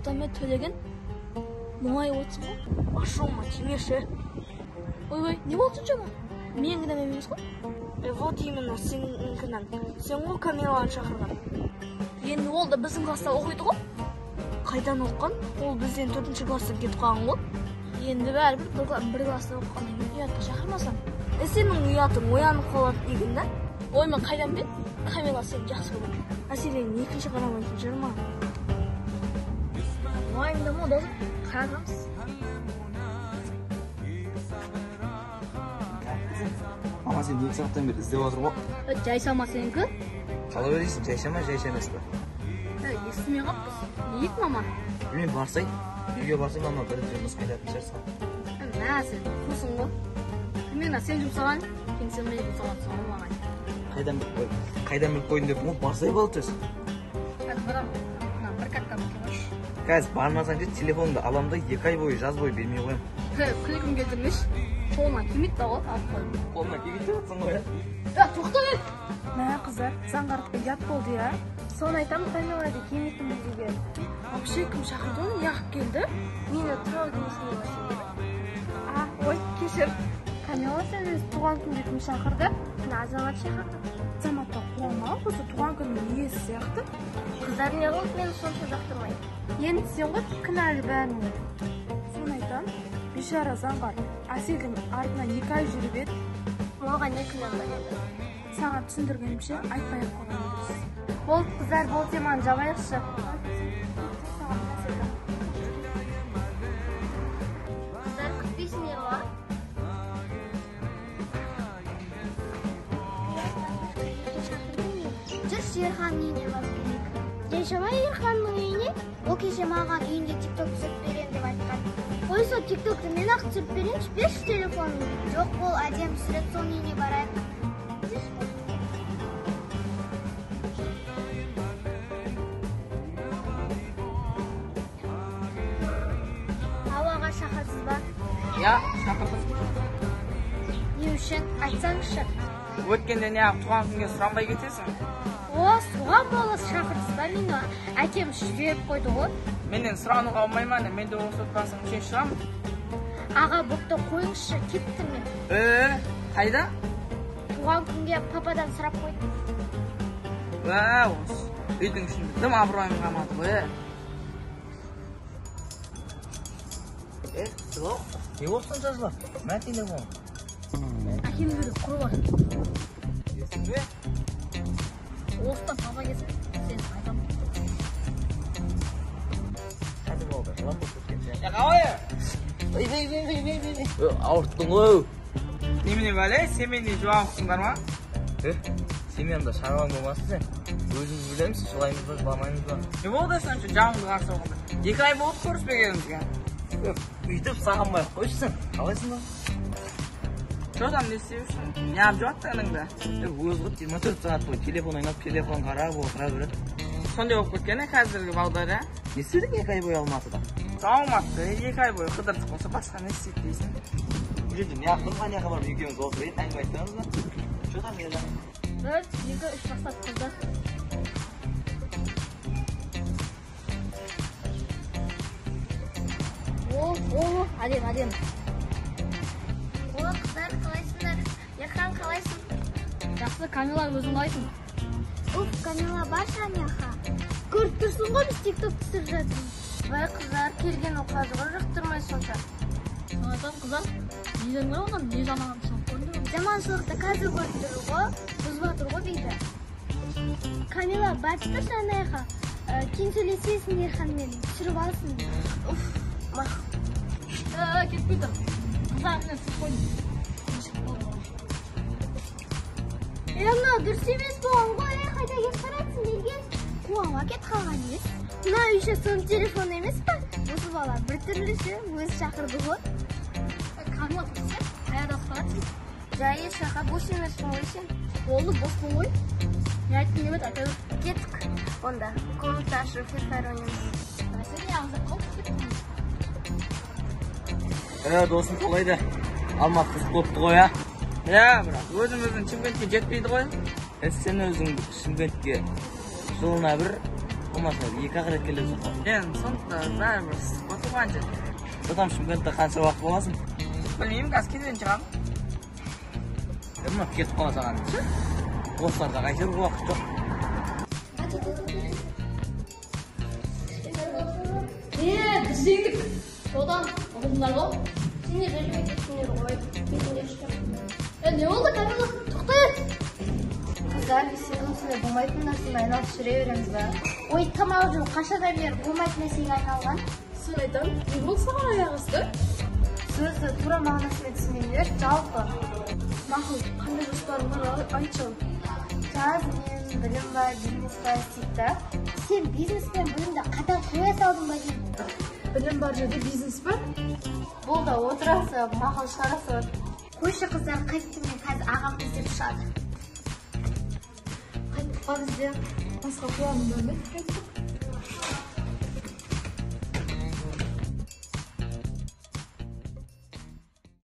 одан мен төлеген мұңайып отырсың ғой. Ашуыма тимеші. Ой, не болды соншама? Мен кінәм емес қой? Вот именно сенің кінәң. Сен ғой Камиланы шақырған. Енді ол да біздің класста оқиды ғой. Қайдан оққан? Ол бізден 4-ші класстан кетіп қалған ғой. Енді бәрібір бір класста оққаннан кейін ұятқа шақырмасам. Сенің ұятың оянып қалады деген да? Ой, мен қайдан білем? Камила сені жақсы көреді. Сенің екінші қарамайтын жүрма. Уайымдама, досым. Қарағамыз. Мама сен 2 сағаттан бері іздеп отыр ғой. Жайсама сенікі? Қала берейсің, жайсама, жайша емес пе? Естімей қаппыз. Не ек, мама? Мен барсай, үйге барсай, мама бір жұмыс қайтатын шығарсың. Сен құрсын ғой. Мен сен жұмсаған, сен мен жұмсаған маған. Қайдан біліп қойдың деп, барсай болды өз. Бір катқа бұқымаш. Қазір бармасаң же телефонымды алам да 2 ай бойы жаз бойы бермей қоям. Күлігім келдірмеш. Қолына кемет да ғой, алып қойым. Қолына кемет деп жатсың ғой, тоқта бер! Мә қыздар, заңғарлыққа ұят болды я. Соны айтамын, Камилады кеметін бізге. Вообще кім шақырды оны, неғып келді? Мені туралы кемесіне басын. Ой, кешір. Камила сен өз туған күнде кім шақырды? Мені Азамат шақырды. Азаматқа қуама, осы туған күннің иесі сияқты. Қыздар не болды, мені сонша жақтырмайды. Енді сен ғой кінәлі бәріне. Соны айтамын, бейшара заңғар. Әселдің артынан 2 ай жүріп еді. Оған не кінәм бар еді? Саған түсіндіргенімше айтпай-ақ қойған дұрыс. Болды, қыздар, болды теманы жабайықшы. Қыздар күтпейсің не ға? Жүрші Ерхан үйіне басып. Жайшамай Ерханның үйіне? Ол кеше маған үйінде тикток түсіріп берем деп айтқан. Қой сол тиктокты мен ақ түсіріп берейінші, берші телефонын. Жоқ, ол әдем түсіріп, соның үйіне барайық. Ауаға шақырсыз ба? Я, шақырдым. Не үшін? Айтсаңызшы. Өткенде не ақ туған күнге сұранбай кетесің? Соған болыс шақырсыз ба? Мені әкем жіберіп қойды ғой. Менен сұрануға алмайман, мен де осы отбасының мүшесі шығамын. Аға, бұқты қойыңызшы, кеттім мен. Қайда? Туған күнге пападан сұрап қойдым. Осы үйдің ішінде дым абыройым қалмады ғой. Жылау, не болсын жазылар? Мә телефон. Әкем жүрді, құры бар. Есің бе? Осыдан папа келсін, сен айтамын. Қазір болды, жылап болып өткенше. Қалай? Ауырттың ғой. Немене бәле, сен менде жуан құсыңдар ма? Семьямда шаруаң болмасын сен. Өзіңіз білемісің, жылаймыз ба, жыламаймыз ба? Не болды сонша жағымды қарсы оғында? 2 ай болды көріспегенімізге. Бүйтіп сағынбай қойшысың, қалайсың ба? Жодан не істеушін? Не ап жуаттығыныңды? Өз ғой 24 сағат бойы телефон ойнап, телефон қарап отыра береді. Сондай болып кеткені қазіргі балдар, Не істедің 2 ай бойы Алматыда? Алматыда 2 ай бойы қыдырдық болса басқа не істейді дейсің? Бұл жерде не ақтың ға не қабар екеуміз отырайын, әңгіме айтпаймыз ба? Жодан келді. 1, 2, 3 бастап қыздар. Әдем. Қыздар, қалайсыңдар? Ерхан, қалайсың? Жақсы, Камила өзің қалайсың? Камила бар шамияха. Көріп тұрсың ғой, біз тикток түсіріп жатырмыз. Бай қыздар, келген оқазығы жақтырмай сонша. Сонайтам қыздар, неден бар оған, не жаманшылық көрді? Жаманшылықты қазір көріп тұру ғой, бұзба тұр ғой дейді. Камила, бәтті шамияха. Кейін сөйлесесің Ерханмен, түсіріп алсын. Кетпейді. Қыздар, мен сіз қойдым. Мына дұрыс емес болған ғой, қайда кеп қаратсың елге? Қуама кет қалған емес. Мына үйші соның телефон емес па? Осы бала бір түрліші өзі шақырды ғой. Камила тұрсен, қаяда қаратсың? Жайы шақа бос емеспін ғой сен. Болды, бос бол ғой. Не айттың емет, айтады. Кеттік. Онда комната ашып фирфайр ойнаймыз. Мәселе ағызып қалып кеттің. Досым солайды. Алмат қыз қопты ғой, а? бірақ өзіміздің Шымкентке жетпейді ғой. Сен өзің Шымкентке жылына бір Болмаса екі ақ рет келе жатыр. Енді сондықтан бәрібір отырған жер. Содан Шымкентте қанша уақыт боласың? Білмеймін, қазір кезден шығамын. Мына кетіп қала саған. Осыларда қайтер уақыт жоқ. Biz жеңдік. Содан алдыңдар ғой. Сендер ілмей кеттіңдер ғой. Кетіңдер шықпа. Не болды, Камила? Тоқтай! Қыздар, біз сенің осындай болмайтын нәрсемен айналып жүре береміз ба? Ой, тамақ жоқ, қашадан бері болмайтын нәрсеге айналған. Сын айтам, не болды саған аяғысты? Сөзді тура мағынасымен түсініңдер, жалпы. Мақұл, қандай жоспарың бар айтшы. Жаз мен білім ба, бизнес ба істейді. Сен бизнеспен бөлімді қатар қоя салдың ба деймін. Білім бар жерде бизнес бар? Бұл да отырасы, мақыл шығарасы. Қойшы қыздар қайтты, мен қазір ағам іздеп шығады. Қайтып бізде басқа планың бар ма?